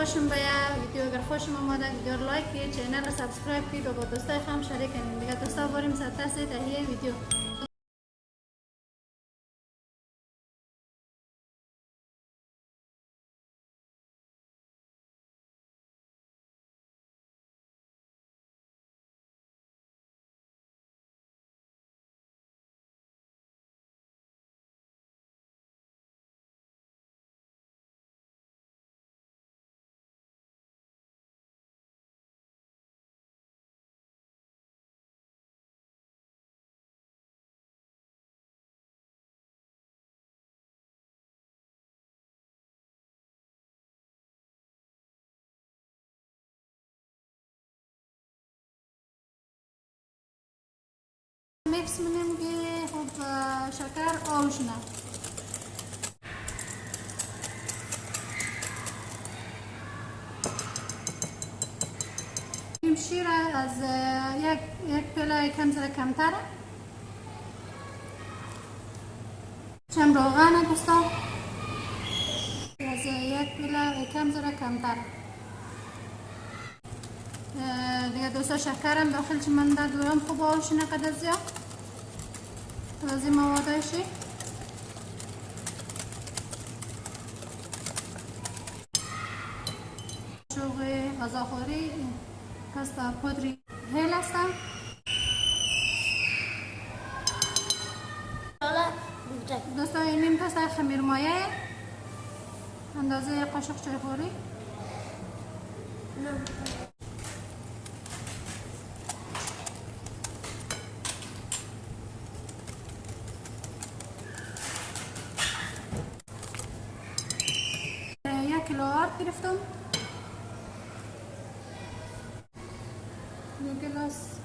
خوشم بیاد ویدیو اگر خوشم آمده ویدیو لایک کنید، چینل رو سبسکرایب کنید و با دوستای هم شریک کنید. دیگه دوستا بریم سر تهیه ویدیو. میکس می‌کنیم که خب شکر آوش نه. این شیر از یک پیله کم ذره کمتره. چند روغن دوستان از یک پیله کم ذره کمتره. دیگه دوستا شکرم داخل چی من دادم خوب آوش نقدر زیاد توضیح موادشی. شوق غذاخوری کاستا پودری هیل هستم. دوستا این نیم کاستا خمیر مایه اندازه قاشق چای خوری. یک کیلو آرد گرفتم. 2 گلاس